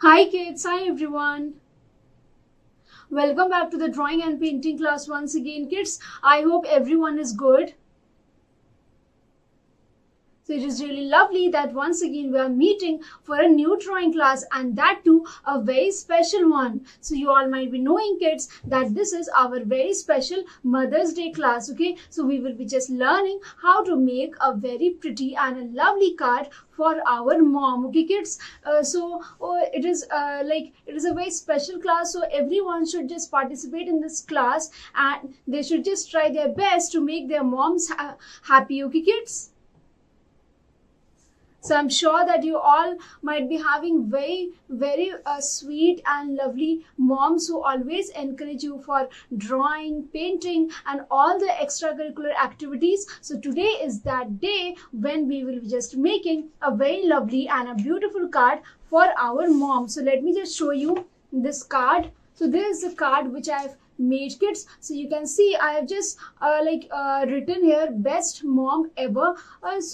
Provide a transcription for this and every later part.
Hi kids, hi everyone. Welcome back to the drawing and painting class once again kids. I hope everyone is good. So it is really lovely that once again we are meeting for a new drawing class, and that too a very special one. So you all might be knowing kids that this is our very special Mother's Day class, okay? So we will be just learning how to make a very pretty and a lovely card for our mom, okay kids? It is a very special class, so everyone should just participate in this class and they should just try their best to make their moms happy, okay kids? So I'm sure that you all might be having very sweet and lovely moms who always encourage you for drawing, painting and all the extracurricular activities. So today is that day when we will be just making a very lovely and a beautiful card for our mom. So let me just show you this card. So this is the card which I've made kids. So you can see I have just written here best mom ever,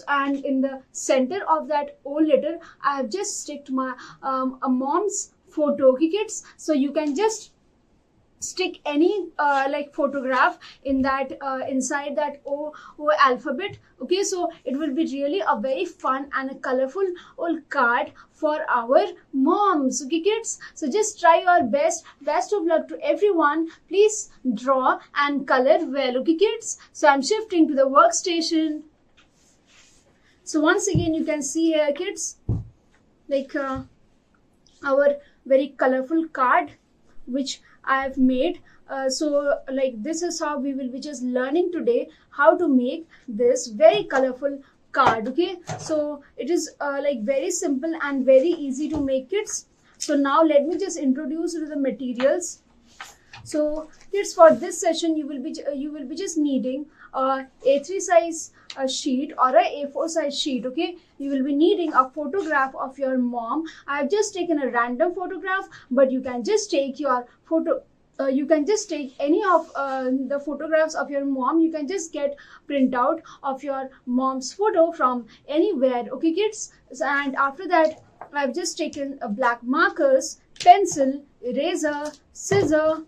and in the center of that O letter I have just sticked my a mom's photo, okay kids? So you can just stick any photograph in that inside that O alphabet, okay? So it will be really a very fun and a colorful old card for our moms, okay kids? So just try your best of luck to everyone. Please draw and color well, okay kids? So I'm shifting to the workstation. So once again you can see here kids our very colorful card which I have made. This is how we will be just learning today how to make this very colorful card, okay? So it is very simple and very easy to make kids. So now let me just introduce you to the materials. So kids, for this session you will be just needing a A3 size sheet or a A4 size sheet, okay? You will be needing a photograph of your mom. I have just taken a random photograph, but you can just take your photo. You can just take any of the photographs of your mom. You can just get printout of your mom's photo from anywhere, okay kids? And after that I've just taken a black markers, pencil, eraser, scissor,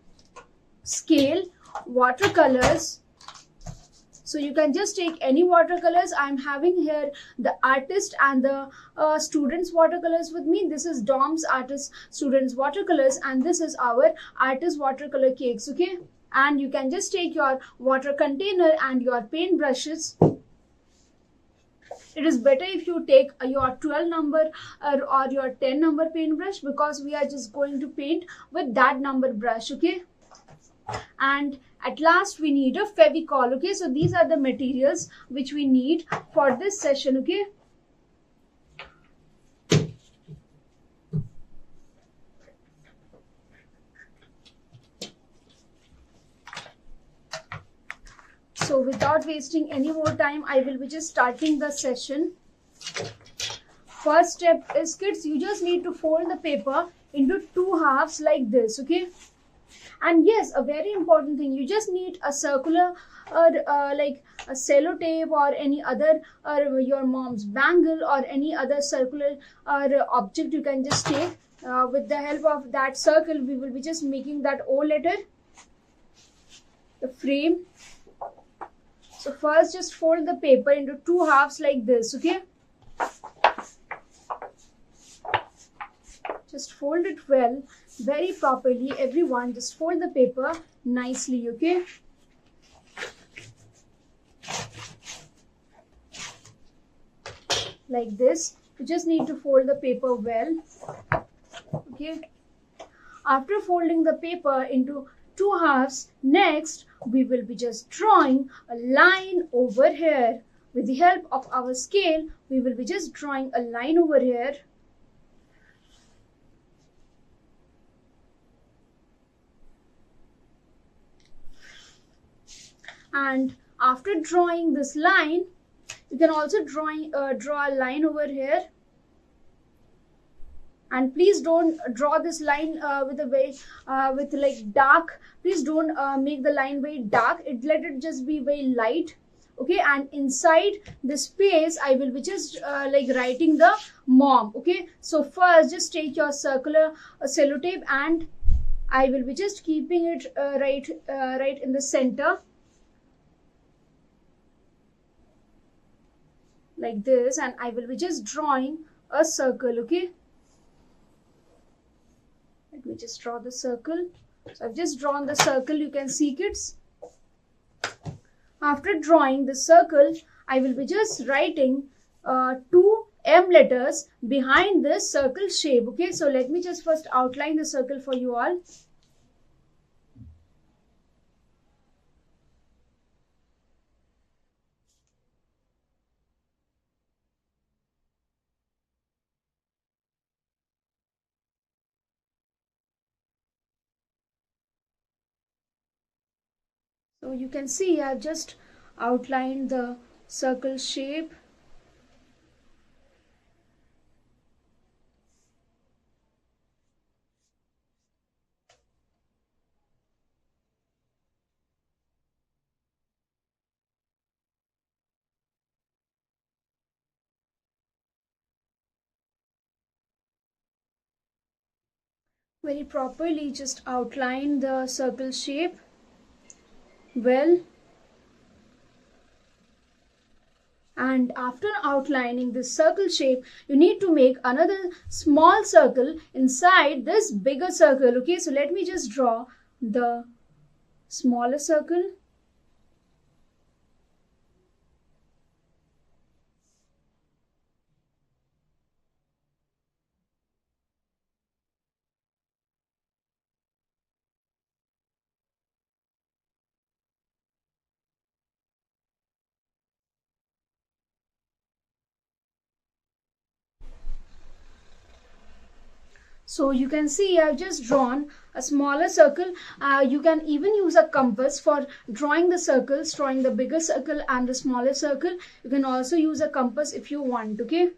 scale, watercolors. So you can just take any watercolors. I'm having here the artist and the students watercolors with me. This is Dom's artist students watercolors, and this is our artist watercolor cakes, okay? And you can just take your water container and your paint brushes. It is better if you take your 12 number or your 10 number paintbrush, because we are just going to paint with that number brush, okay? And at last we need a Fevicol, okay? So these are the materials which we need for this session, okay? So without wasting any more time, I will be just starting the session. First step is kids, you just need to fold the paper into two halves like this, okay? And yes, a very important thing, you just need a circular like a sellotape or any other your mom's bangle or any other circular object you can just take. With the help of that circle we will be just making that O letter, the frame. So first just fold the paper into two halves like this, okay? Just fold it well, very properly. Everyone just fold the paper nicely, okay? Like this. You just need to fold the paper well, okay? After folding the paper into two halves, next we will be just drawing a line over here. With the help of our scale, we will be just drawing a line over here. And after drawing this line, you can also draw a line over here. And please don't draw this line with like dark. Please don't make the line very dark. Let it just be very light, okay, and inside this space I will be just like writing the mom. Okay, so first just take your circular sellotape, and I will be just keeping it right in the center like this, and I will be just drawing a circle. Okay, let me just draw the circle. So I've just drawn the circle, you can see, kids. After drawing the circle, I will be just writing two M letters behind this circle shape. Okay, so let me just first outline the circle for you all. So you can see I've just outlined the circle shape. Very properly just outline the circle shape well. And after outlining this circle shape, you need to make another small circle inside this bigger circle. Okay, so let me just draw the smaller circle. So you can see I've just drawn a smaller circle. You can even use a compass for drawing the circles, drawing the bigger circle and the smaller circle. You can also use a compass if you want. Okay.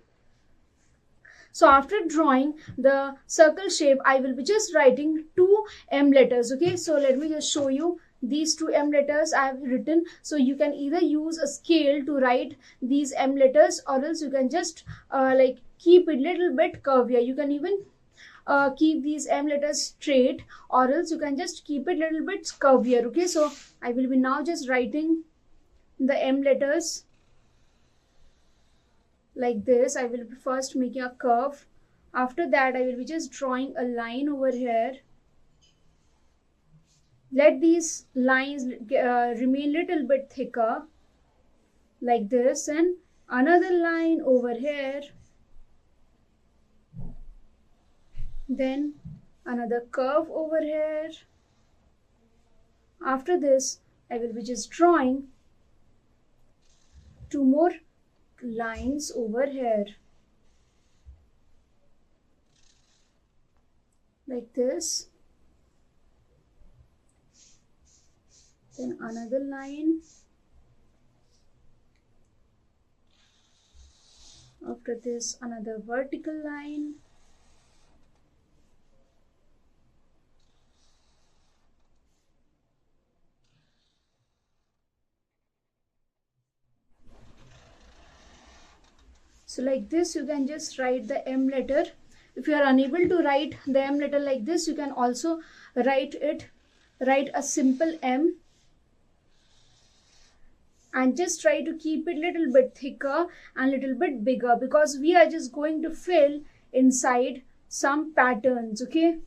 So after drawing the circle shape, I will be just writing two M letters. Okay, so let me just show you these two M letters I have written. So you can either use a scale to write these M letters, or else you can just like keep it little bit curvier. You can even keep these M letters straight, or else you can just keep it little bit curvier. Okay, so I will be now just writing the M letters like this. I will be first making a curve. After that I will be just drawing a line over here. Let these lines remain little bit thicker like this, and another line over here, then another curve over here. After this I will be just drawing two more lines over here like this, then another line. After this another vertical line. So like this you can just write the M letter. If you are unable to write the M letter like this, you can also write a simple M, and just try to keep it little bit thicker and little bit bigger, because we are just going to fill inside some patterns. Okay,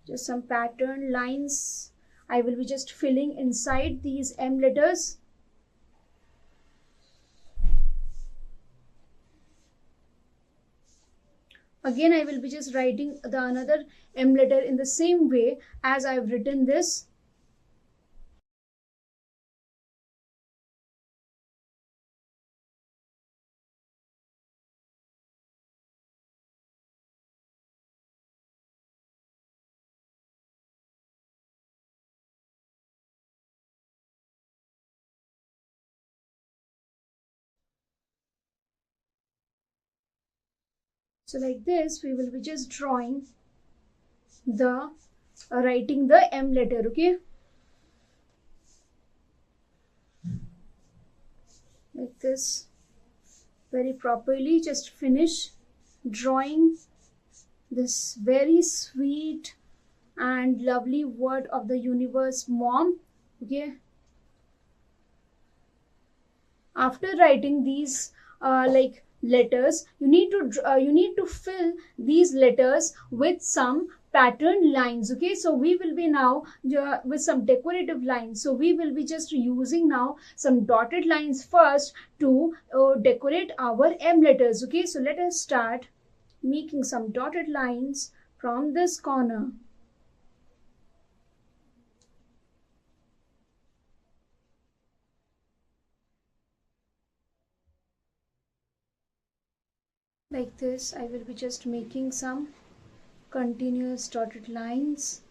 just some pattern lines I will be just filling inside these M letters. Again I will be just writing the another M letter in the same way as I have written this. So like this we will be just drawing the writing the M letter. Okay, like this, very properly. Just finish drawing this very sweet and lovely word of the universe, mom. Okay, after writing these like letters, you need to fill these letters with some pattern lines. Okay, so we will be now with some decorative lines. So we will be just using now some dotted lines first to decorate our M letters. Okay, so let us start making some dotted lines from this corner. Like this, I will be just making some continuous dotted lines.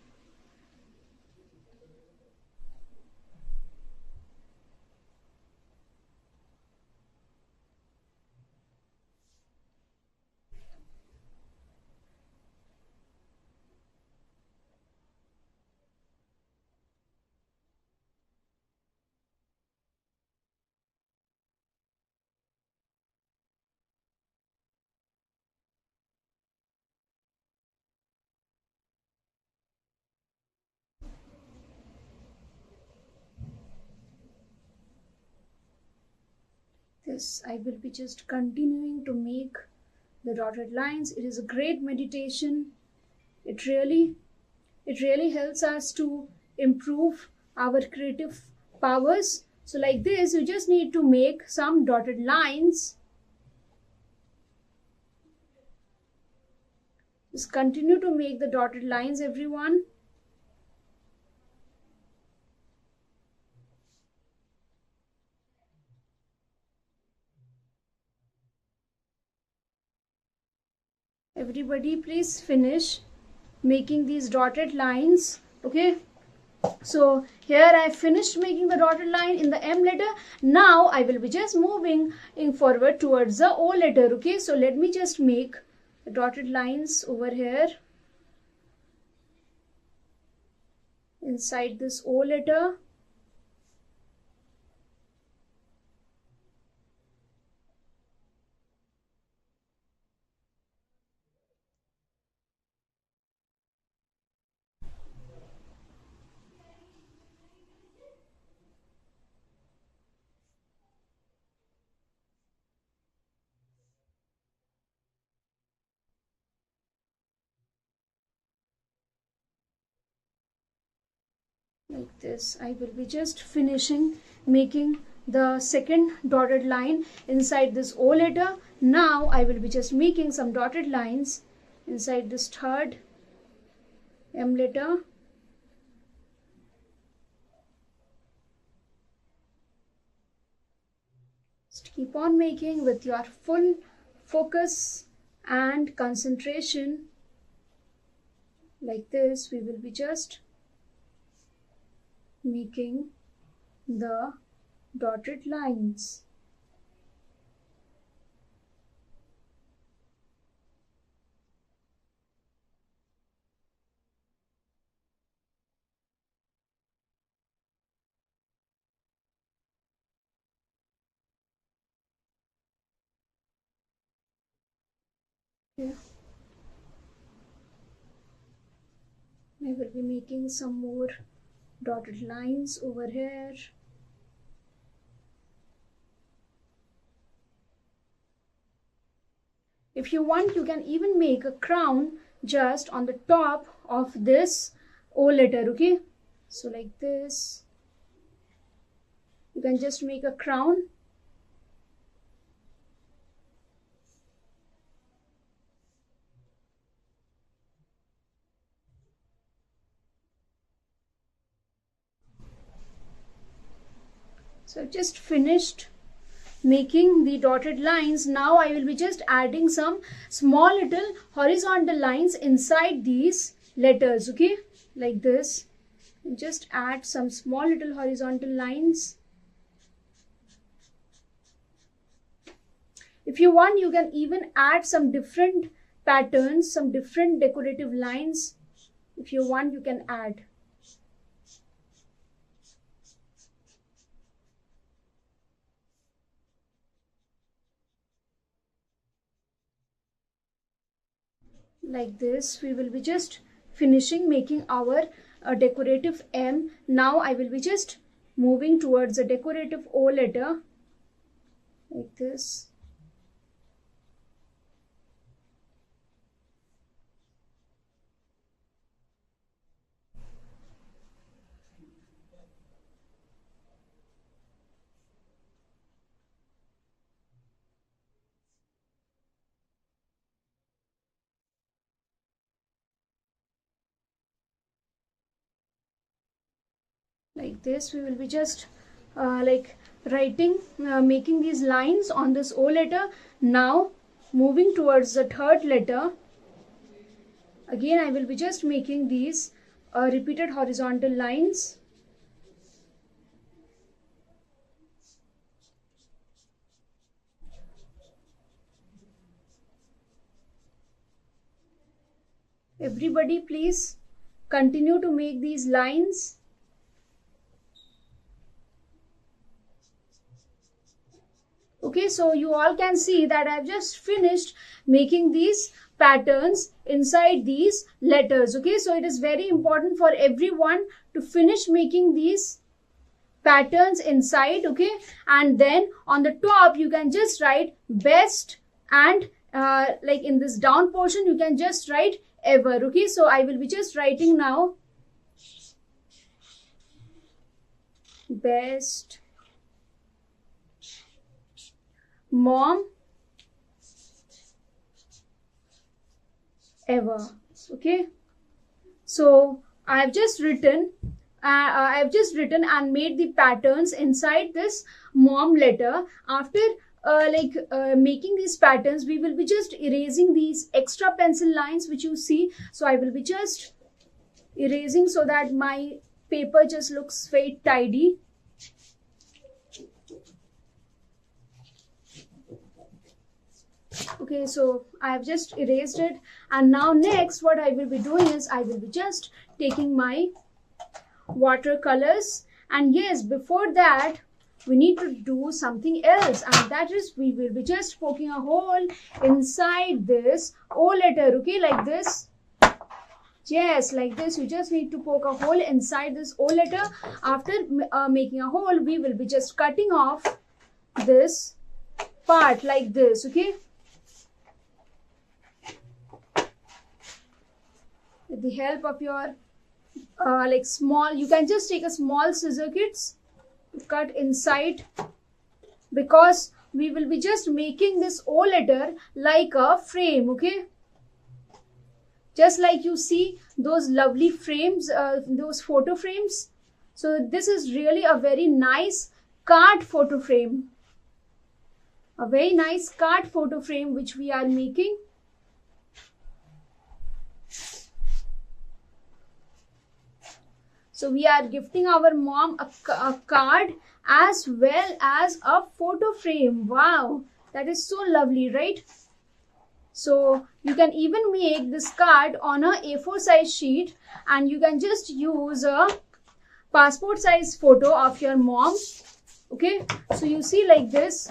This, I will be just continuing to make the dotted lines. It is a great meditation. It really helps us to improve our creative powers. So like this, you just need to make some dotted lines. Just continue to make the dotted lines, everyone. Everybody, please finish making these dotted lines. Okay, so here I finished making the dotted line in the M letter. Now I will be just moving forward towards the O letter. Okay, so let me just make the dotted lines over here inside this O letter. Like this, I will be just finishing making the second dotted line inside this O letter. Now I will be just making some dotted lines inside this third M letter. Just keep on making with your full focus and concentration. Like this, we will be just making the dotted lines. Okay. I will be making some more dotted lines over here. If you want, you can even make a crown just on the top of this O letter. Okay, so like this, you can just make a crown. So I've just finished making the dotted lines. Now I will be just adding some small little horizontal lines inside these letters. Okay, like this, just add some small little horizontal lines. If you want, you can even add some different patterns, some different decorative lines. If you want, you can add. Like this we will be just finishing making our decorative M. Now I will be just moving towards the decorative O letter, like this. Like this we will be just like writing, making these lines on this O letter. Now moving towards the third letter, again I will be just making these repeated horizontal lines. Everybody please continue to make these lines. Okay, so you all can see that I've just finished making these patterns inside these letters. Okay, so it is very important for everyone to finish making these patterns inside. Okay, and then on the top you can just write best, and like in this down portion you can just write ever. Okay, so I will be just writing now best mom ever. Okay, so I've just written and made the patterns inside this mom letter. After making these patterns, we will be just erasing these extra pencil lines which you see. So I will be just erasing so that my paper just looks very tidy. Okay, so I have just erased it, and now next what I will be doing is I will be just taking my watercolors, and yes, before that we need to do something else, and that is we will be just poking a hole inside this O letter. Okay, like this. Yes, like this. You just need to poke a hole inside this O letter. After making a hole, we will be just cutting off this part like this. Okay, with the help of your like small, you can just take a small scissor kits to cut inside, because we will be just making this O letter like a frame. Okay, just like you see those lovely frames, those photo frames. So this is really a very nice card photo frame, a very nice card photo frame which we are making. So we are gifting our mom a card as well as a photo frame. Wow, that is so lovely, right? So you can even make this card on a A4 size sheet, and you can just use a passport size photo of your mom. Okay, so you see like this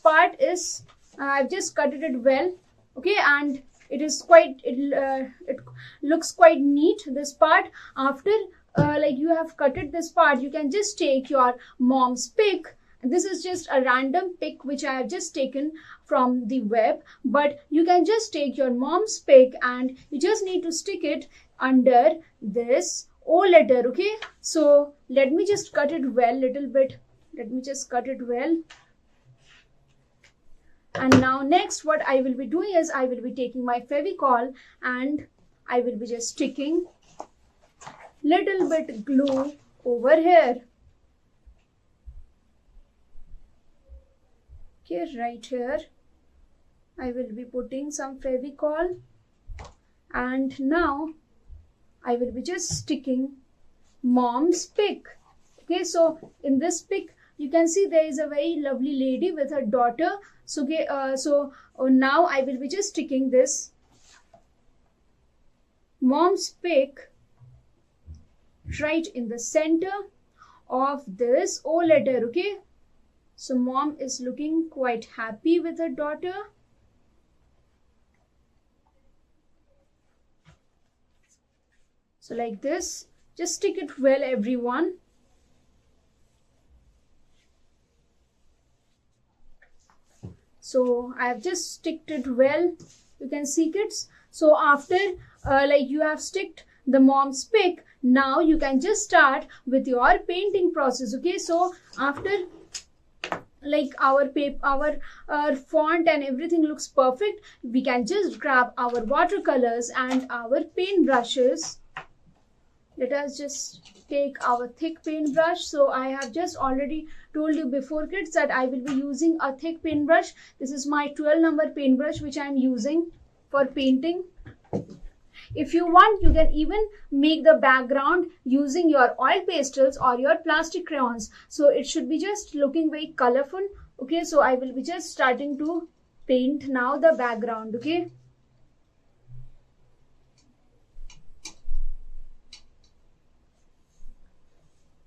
part is I've just cut it well. Okay, and it is quite it looks quite neat, this part. After like you have cutted this part, you can just take your mom's pic. This is just a random pic which I have just taken from the web, but you can just take your mom's pic and you just need to stick it under this O letter. Okay, so let me just cut it well little bit. Let me just cut it well. And now next what I will be doing is I will be taking my Fevicol and I will be just sticking little bit glue over here. Okay, right here I will be putting some Fevicol, and now I will be just sticking mom's pic. Okay, so in this pic you can see there is a very lovely lady with her daughter. So okay, now I will be just sticking this mom's pic right in the center of this O letter. Okay, so mom is looking quite happy with her daughter. So like this, just stick it well, everyone. So I have just sticked it well. You can see, kids. So after like you have sticked the mom's pic, now you can just start with your painting process. Okay, so after like our paper, our font and everything looks perfect, we can just grab our watercolors and our paint brushes. Let us just take our thick paintbrush. So I have just already told you before, kids, that I will be using a thick paintbrush. This is my 12 number paintbrush which I am using for painting. If you want, you can even make the background using your oil pastels or your plastic crayons. So it should be just looking very colorful. Okay, so I will be just starting to paint now the background. Okay.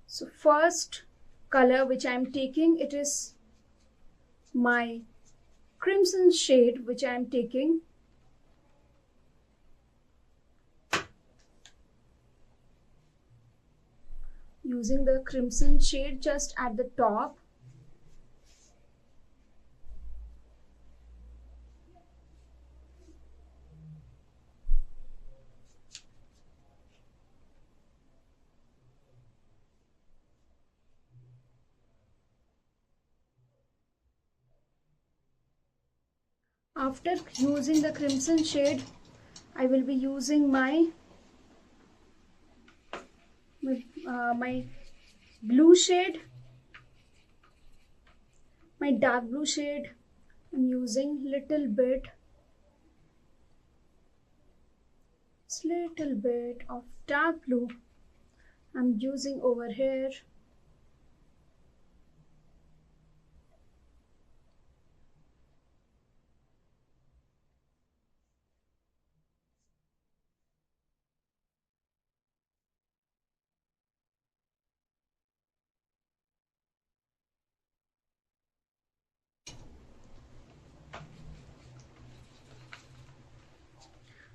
So first color which I am taking, it is my crimson shade which I am taking. Using the crimson shade just at the top. After using the crimson shade, I will be using my blue shade, my dark blue shade. I'm using little bit of dark blue. I'm using over here.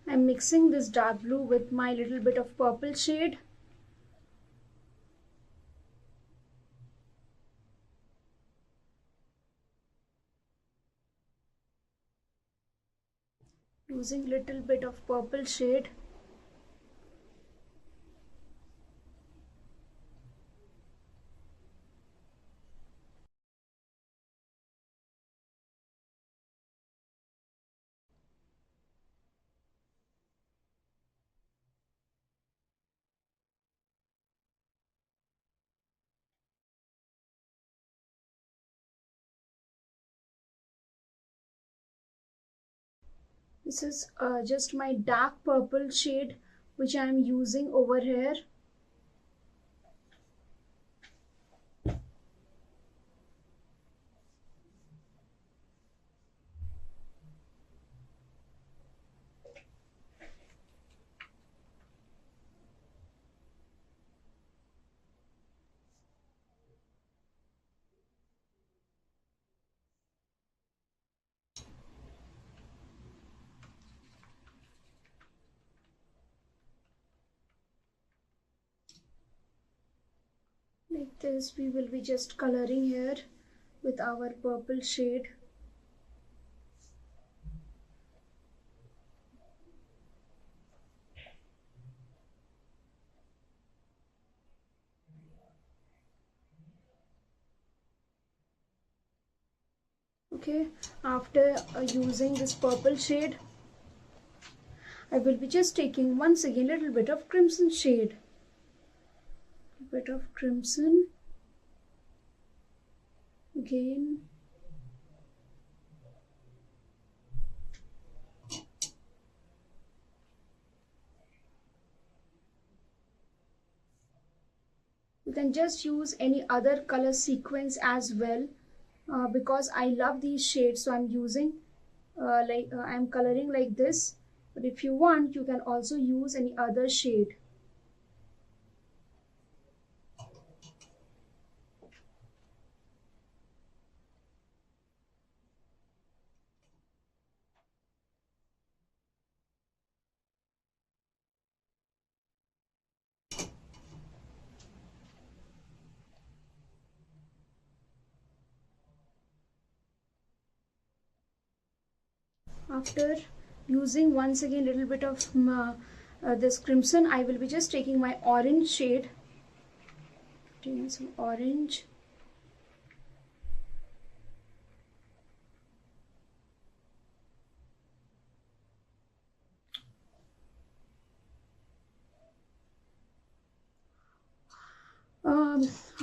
I'm mixing this dark blue with my little bit of purple shade. Using little bit of purple shade. This is just my dark purple shade which I am using over here. Like this, we will be just coloring here with our purple shade. Okay, after using this purple shade, I will be just taking once again a little bit of crimson shade. A bit of crimson again. You can just use any other color sequence as well, because I love these shades, so I'm using I'm coloring like this. But if you want, you can also use any other shade. After using once again little bit of this crimson, I will be just taking my orange shade, taking some orange,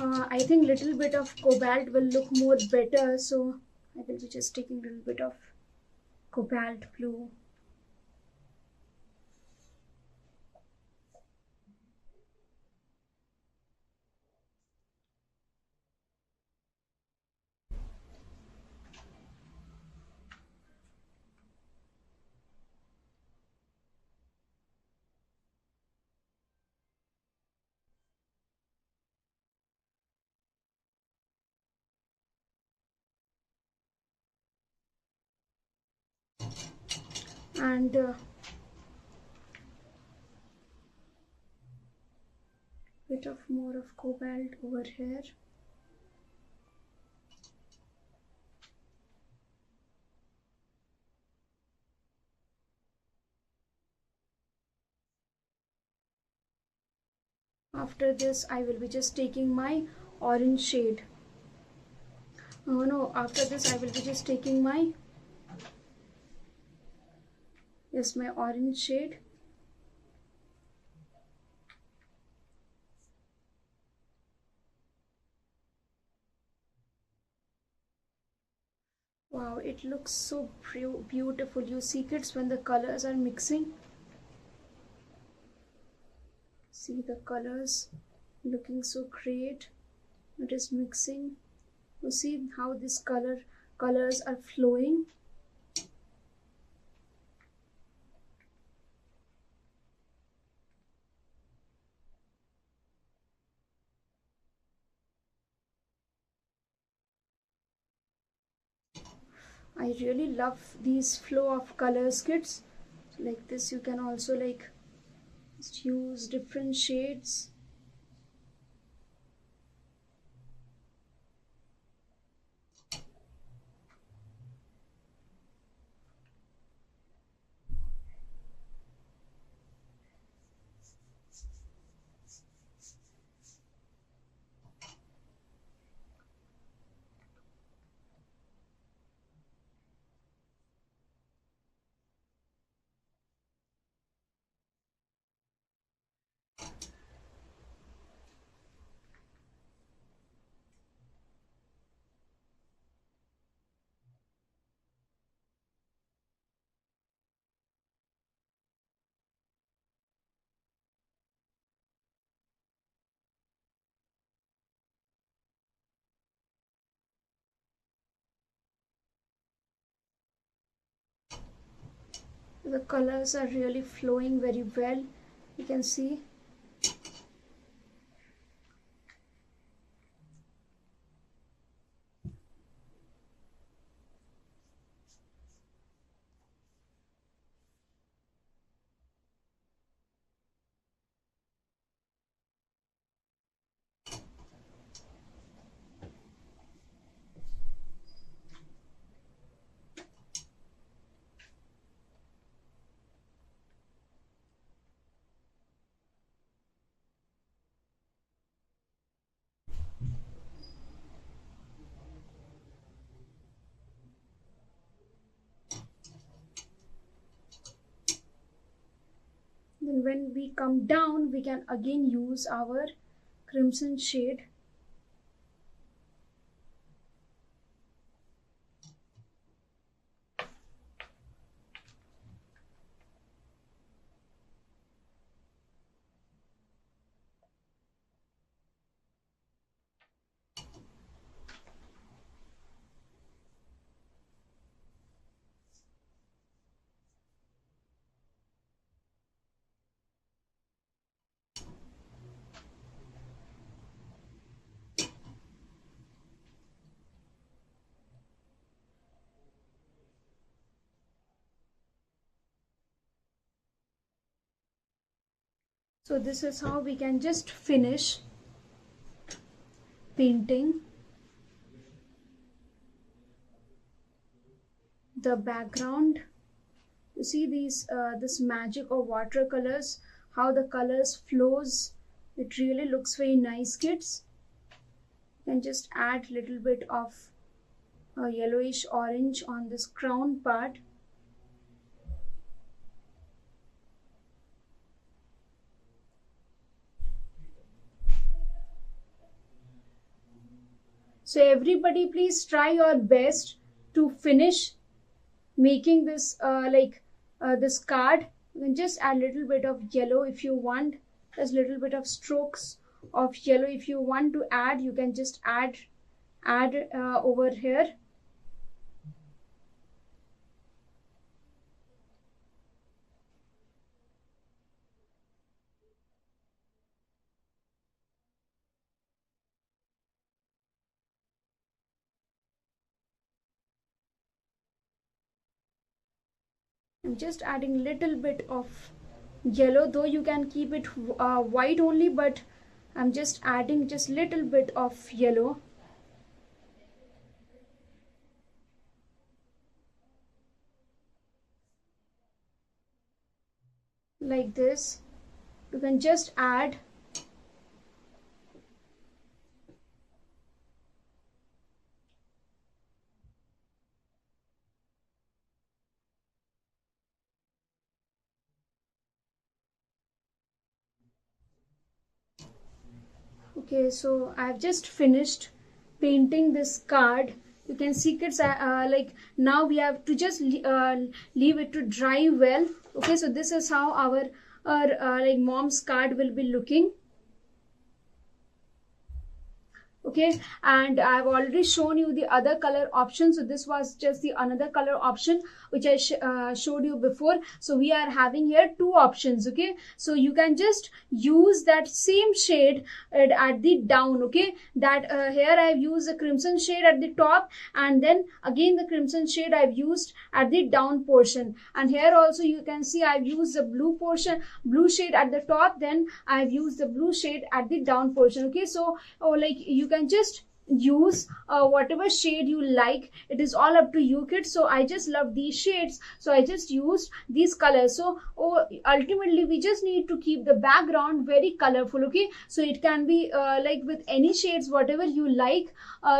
I think little bit of cobalt will look more better, so I will be just taking little bit of cobalt blue. And bit of more of cobalt over here. After this, I will be just taking my orange shade. Oh no, after this I will be just taking my, yes, my orange shade. Wow, it looks so beautiful. You see kids, when the colors are mixing, see the colors looking so great. It is mixing. You see how this colors are flowing. I really love these flow of colors, kids. Like this, you can also like just use different shades. The colors are really flowing very well. You can see. Then when we come down, we can again use our crimson shade. So this is how we can just finish painting the background You see these this magic of watercolors, how the colors flows. It really looks very nice, kids. And just add little bit of yellowish orange on this crown part. So everybody, please try your best to finish making this this card. You can just add a little bit of yellow if you want. There's a little bit of strokes of yellow if you want to add. You can just add over here. I'm just adding little bit of yellow, though you can keep it white only, but I'm just adding just little bit of yellow. Like this. You can just add okay, so I've just finished painting this card. You can see, kids, like now we have to just leave it to dry well. Okay, so this is how our like mom's card will be looking. Okay, and I've already shown you the other color option. So this was just the another color option which I showed you before. So we are having here two options. Okay, so you can just use that same shade at the down. Okay, that here I've used the crimson shade at the top, and then again the crimson shade I've used at the down portion. And here also you can see I've used the blue shade at the top, then I've used the blue shade at the down portion. Okay, so like you can just use whatever shade you like. It is all up to you, kids. So I just love these shades, so I just used these colors. So ultimately we just need to keep the background very colorful. Okay, so it can be like with any shades, whatever you like.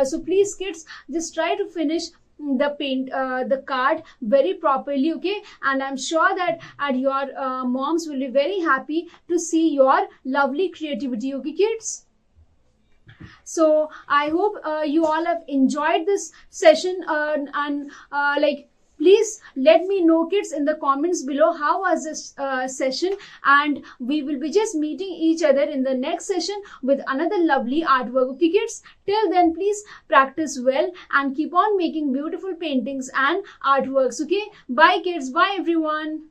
So please, kids, just try to finish the paint the card very properly. Okay, and I'm sure that at your moms will be very happy to see your lovely creativity. Okay, kids. So I hope you all have enjoyed this session, and like please let me know, kids, in the comments below how was this session, and we will be just meeting each other in the next session with another lovely artwork. Okay, kids, till then please practice well and keep on making beautiful paintings and artworks. Okay, bye, kids. Bye, everyone.